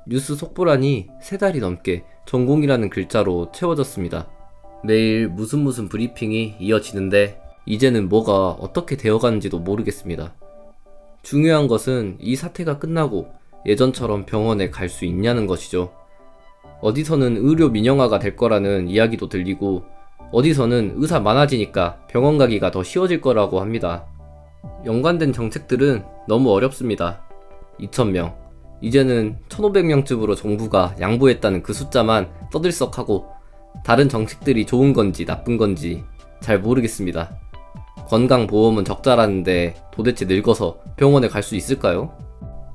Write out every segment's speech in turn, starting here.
뉴스 속보란이 3달이 넘게 전공이라는 글자로 채워졌습니다. 매일 무슨 브리핑이 이어지는데 이제는 뭐가 어떻게 되어가는지도 모르겠습니다. 중요한 것은 이 사태가 끝나고 예전처럼 병원에 갈 수 있냐는 것이죠. 어디서는 의료 민영화가 될 거라는 이야기도 들리고 어디서는 의사 많아지니까 병원 가기가 더 쉬워질 거라고 합니다. 연관된 정책들은 너무 어렵습니다. 2,000명, 이제는 1,500명쯤으로 정부가 양보했다는 그 숫자만 떠들썩하고 다른 정책들이 좋은 건지 나쁜 건지 잘 모르겠습니다. 건강보험은 적자라는데 도대체 늙어서 병원에 갈 수 있을까요?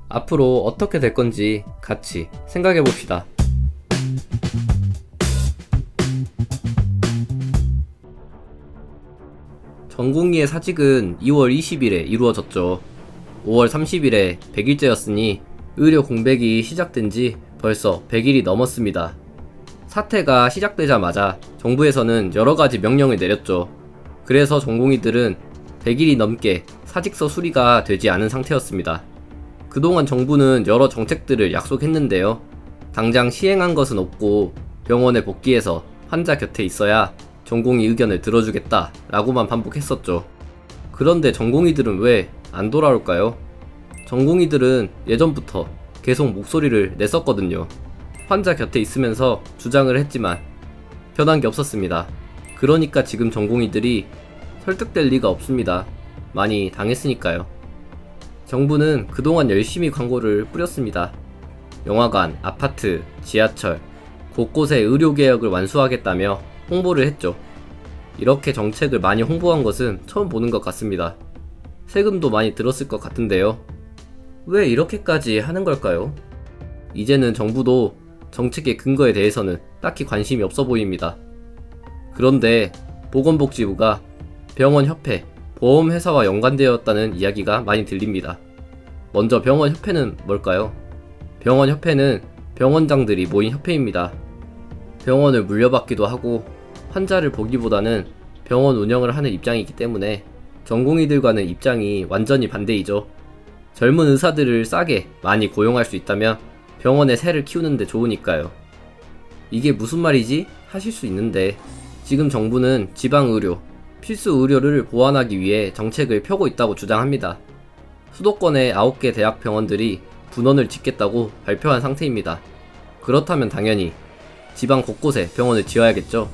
앞으로 어떻게 될 건지 같이 생각해 봅시다. 전공의의 사직은 2월 20일에 이루어졌죠. 5월 30일에 100일째였으니 의료 공백이 시작된 지 벌써 100일이 넘었습니다. 사태가 시작되자마자 정부에서는 여러가지 명령을 내렸죠. 그래서 전공의들은 100일이 넘게 사직서 수리가 되지 않은 상태였습니다. 그동안 정부는 여러 정책들을 약속했는데요. 당장 시행한 것은 없고 병원에 복귀해서 환자 곁에 있어야 전공의 의견을 들어주겠다 라고만 반복했었죠. 그런데 전공의들은 왜 안 돌아올까요? 전공의들은 예전부터 계속 목소리를 냈었거든요. 환자 곁에 있으면서 주장을 했지만 변한 게 없었습니다. 그러니까 지금 전공의들이 설득될 리가 없습니다. 많이 당했으니까요. 정부는 그동안 열심히 광고를 뿌렸습니다. 영화관, 아파트, 지하철, 곳곳에 의료개혁을 완수하겠다며 홍보를 했죠. 이렇게 정책을 많이 홍보한 것은 처음 보는 것 같습니다. 세금도 많이 들었을 것 같은데요. 왜 이렇게까지 하는 걸까요? 이제는 정부도 정책의 근거에 대해서는 딱히 관심이 없어 보입니다. 그런데 보건복지부가 병원협회, 보험회사와 연관되었다는 이야기가 많이 들립니다. 먼저 병원협회는 뭘까요? 병원협회는 병원장들이 모인 협회입니다. 병원을 물려받기도 하고 환자를 보기보다는 병원 운영을 하는 입장이기 때문에 전공의들과는 입장이 완전히 반대이죠. 젊은 의사들을 싸게 많이 고용할 수 있다면 병원의 새를 키우는데 좋으니까요. 이게 무슨 말이지? 하실 수 있는데 지금 정부는 지방의료, 필수 의료를 보완하기 위해 정책을 펴고 있다고 주장합니다. 수도권의 9개 대학병원들이 분원을 짓겠다고 발표한 상태입니다. 그렇다면 당연히 지방 곳곳에 병원을 지어야겠죠.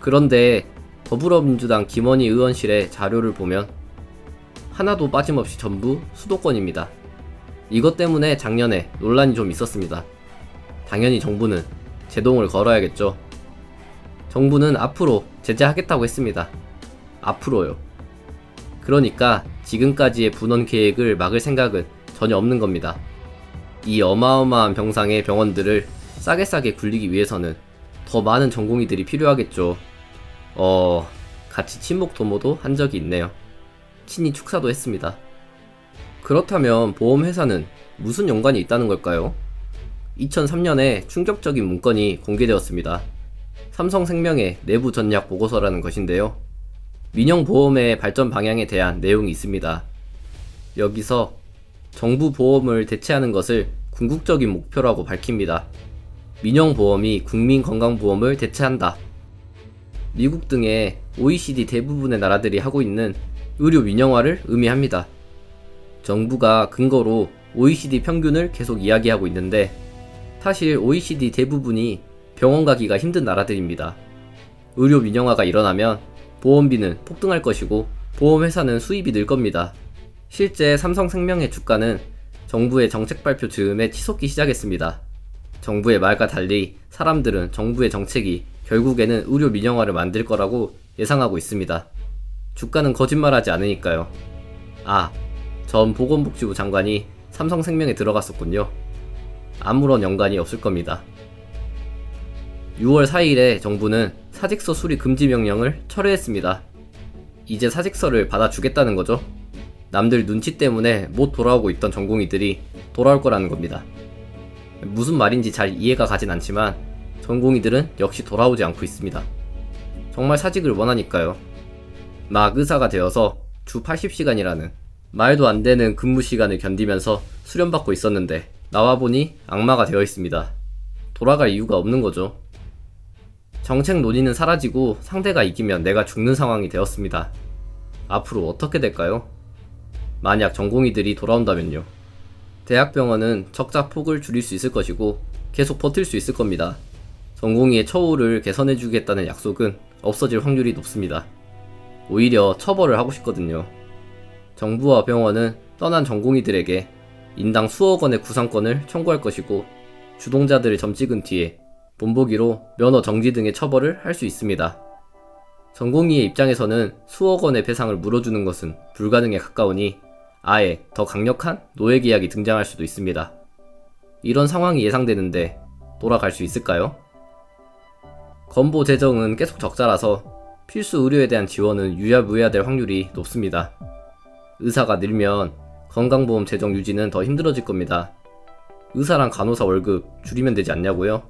그런데 더불어민주당 김원희 의원실의 자료를 보면 하나도 빠짐없이 전부 수도권입니다. 이것 때문에 작년에 논란이 좀 있었습니다. 당연히 정부는 제동을 걸어야겠죠. 정부는 앞으로 제재하겠다고 했습니다. 앞으로요. 그러니까 지금까지의 분원 계획을 막을 생각은 전혀 없는 겁니다. 이 어마어마한 병상의 병원들을 싸게 굴리기 위해서는 더 많은 전공의들이 필요하겠죠. 같이 친목 도모도 한 적이 있네요. 친히 축사도 했습니다. 그렇다면 보험회사는 무슨 연관이 있다는 걸까요? 2003년에 충격적인 문건이 공개되었습니다. 삼성생명의 내부 전략 보고서라는 것인데요. 민영보험의 발전 방향에 대한 내용이 있습니다. 여기서 정부 보험을 대체하는 것을 궁극적인 목표라고 밝힙니다. 민영보험이 국민건강보험을 대체한다. 미국 등의 OECD 대부분의 나라들이 하고 있는 의료 민영화를 의미합니다. 정부가 근거로 OECD 평균을 계속 이야기하고 있는데 사실 OECD 대부분이 병원 가기가 힘든 나라들입니다. 의료 민영화가 일어나면 보험비는 폭등할 것이고 보험회사는 수입이 늘 겁니다. 실제 삼성생명의 주가는 정부의 정책 발표 즈음에 치솟기 시작했습니다. 정부의 말과 달리 사람들은 정부의 정책이 결국에는 의료 민영화를 만들 거라고 예상하고 있습니다. 주가는 거짓말하지 않으니까요. 전 보건복지부 장관이 삼성생명에 들어갔었군요. 아무런 연관이 없을 겁니다. 6월 4일에 정부는 사직서 수리 금지 명령을 철회했습니다. 이제 사직서를 받아주겠다는 거죠. 남들 눈치 때문에 못 돌아오고 있던 전공의들이 돌아올 거라는 겁니다. 무슨 말인지 잘 이해가 가진 않지만 전공의들은 역시 돌아오지 않고 있습니다. 정말 사직을 원하니까요. 막 의사가 되어서 주 80시간이라는 말도 안 되는 근무 시간을 견디면서 수련받고 있었는데 나와보니 악마가 되어 있습니다. 돌아갈 이유가 없는 거죠. 정책 논의는 사라지고 상대가 이기면 내가 죽는 상황이 되었습니다. 앞으로 어떻게 될까요? 만약 전공의들이 돌아온다면요. 대학병원은 적자 폭을 줄일 수 있을 것이고 계속 버틸 수 있을 겁니다. 전공의의 처우를 개선해주겠다는 약속은 없어질 확률이 높습니다. 오히려 처벌을 하고 싶거든요. 정부와 병원은 떠난 전공의들에게 인당 수억 원의 구상권을 청구할 것이고 주동자들을 점 찍은 뒤에 본보기로 면허 정지 등의 처벌을 할 수 있습니다. 전공의의 입장에서는 수억 원의 배상을 물어주는 것은 불가능에 가까우니 아예 더 강력한 노예계약이 등장할 수도 있습니다. 이런 상황이 예상되는데 돌아갈 수 있을까요? 건보 재정은 계속 적자라서 필수 의료에 대한 지원은 유야무야될 확률이 높습니다. 의사가 늘면 건강보험 재정 유지는 더 힘들어질 겁니다. 의사랑 간호사 월급 줄이면 되지 않냐고요?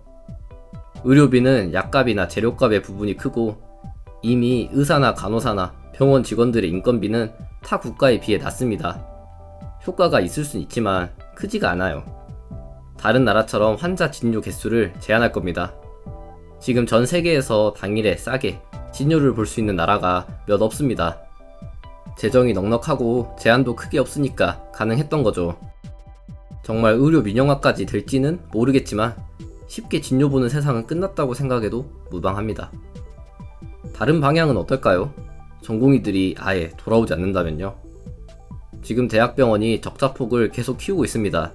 의료비는 약값이나 재료값의 부분이 크고 이미 의사나 간호사나 병원 직원들의 인건비는 타 국가에 비해 낮습니다. 효과가 있을 순 있지만 크지가 않아요. 다른 나라처럼 환자 진료 개수를 제한할 겁니다. 지금 전 세계에서 당일에 싸게 진료를 볼 수 있는 나라가 몇 없습니다. 재정이 넉넉하고 제한도 크게 없으니까 가능했던 거죠. 정말 의료 민영화까지 될지는 모르겠지만 쉽게 진료 보는 세상은 끝났다고 생각해도 무방합니다. 다른 방향은 어떨까요? 전공의들이 아예 돌아오지 않는다면요. 지금 대학병원이 적자폭을 계속 키우고 있습니다.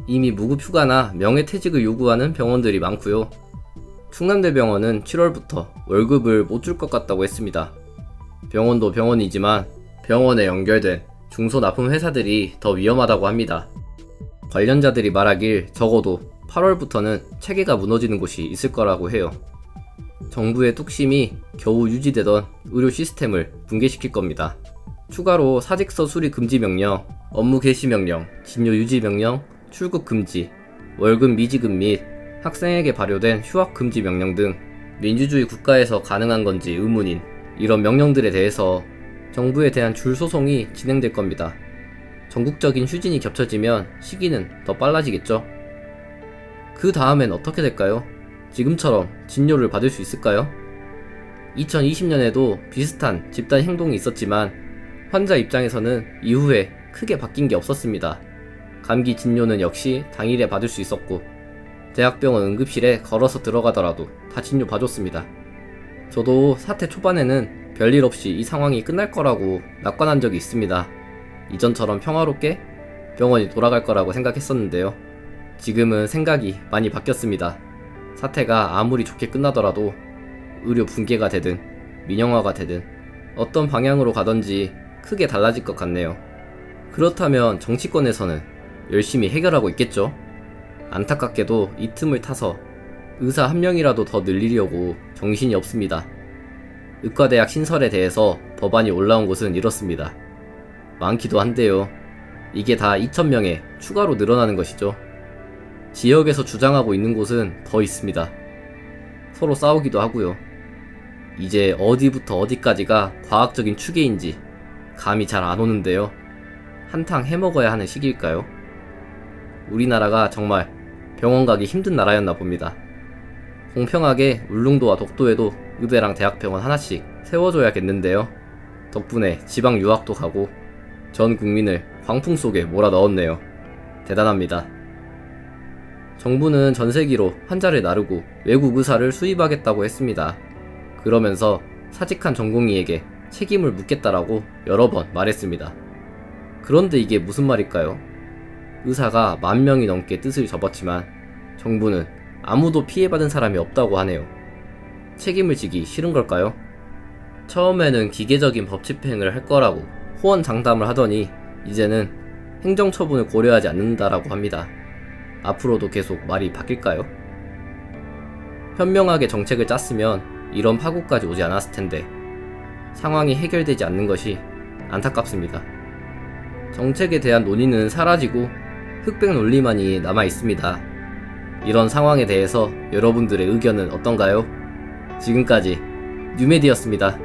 이미 무급휴가나 명예퇴직을 요구하는 병원들이 많고요. 충남대병원은 7월부터 월급을 못 줄 것 같다고 했습니다. 병원도 병원이지만 병원에 연결된 중소납품회사들이 더 위험하다고 합니다. 관련자들이 말하길 적어도 8월부터는 체계가 무너지는 곳이 있을 거라고 해요. 정부의 뚝심이 겨우 유지되던 의료 시스템을 붕괴시킬 겁니다. 추가로 사직서 수리 금지 명령, 업무 개시 명령, 진료 유지 명령, 출국 금지, 월급 미지급 및 학생에게 발효된 휴학 금지 명령 등 민주주의 국가에서 가능한 건지 의문인 이런 명령들에 대해서 정부에 대한 줄소송이 진행될 겁니다. 전국적인 휴진이 겹쳐지면 시기는 더 빨라지겠죠. 그 다음엔 어떻게 될까요? 지금처럼 진료를 받을 수 있을까요? 2020년에도 비슷한 집단 행동이 있었지만 환자 입장에서는 이후에 크게 바뀐 게 없었습니다. 감기 진료는 역시 당일에 받을 수 있었고 대학병원 응급실에 걸어서 들어가더라도 다 진료 봐줬습니다. 저도 사태 초반에는 별일 없이 이 상황이 끝날 거라고 낙관한 적이 있습니다. 이전처럼 평화롭게 병원이 돌아갈 거라고 생각했었는데요. 지금은 생각이 많이 바뀌었습니다. 사태가 아무리 좋게 끝나더라도 의료 붕괴가 되든 민영화가 되든 어떤 방향으로 가든지 크게 달라질 것 같네요. 그렇다면 정치권에서는 열심히 해결하고 있겠죠? 안타깝게도 이 틈을 타서 의사 한 명이라도 더 늘리려고 정신이 없습니다. 의과대학 신설에 대해서 법안이 올라온 곳은 이렇습니다. 많기도 한데요. 이게 다 2,000명에 추가로 늘어나는 것이죠. 지역에서 주장하고 있는 곳은 더 있습니다. 서로 싸우기도 하고요. 이제 어디부터 어디까지가 과학적인 추계인지 감이 잘 안 오는데요. 한탕 해먹어야 하는 시기일까요? 우리나라가 정말 병원 가기 힘든 나라였나 봅니다. 공평하게 울릉도와 독도에도 의대랑 대학병원 하나씩 세워줘야겠는데요. 덕분에 지방 유학도 가고 전 국민을 광풍 속에 몰아넣었네요. 대단합니다. 정부는 전세기로 환자를 나르고 외국 의사를 수입하겠다고 했습니다. 그러면서 사직한 전공의에게 책임을 묻겠다라고 여러 번 말했습니다. 그런데 이게 무슨 말일까요? 의사가 10,000명이 넘게 뜻을 접었지만 정부는 아무도 피해받은 사람이 없다고 하네요. 책임을 지기 싫은 걸까요? 처음에는 기계적인 법 집행을 할 거라고 호언장담을 하더니 이제는 행정처분을 고려하지 않는다라고 합니다. 앞으로도 계속 말이 바뀔까요? 현명하게 정책을 짰으면 이런 파국까지 오지 않았을 텐데 상황이 해결되지 않는 것이 안타깝습니다. 정책에 대한 논의는 사라지고 흑백 논리만이 남아 있습니다. 이런 상황에 대해서 여러분들의 의견은 어떤가요? 지금까지 뉴메디였습니다.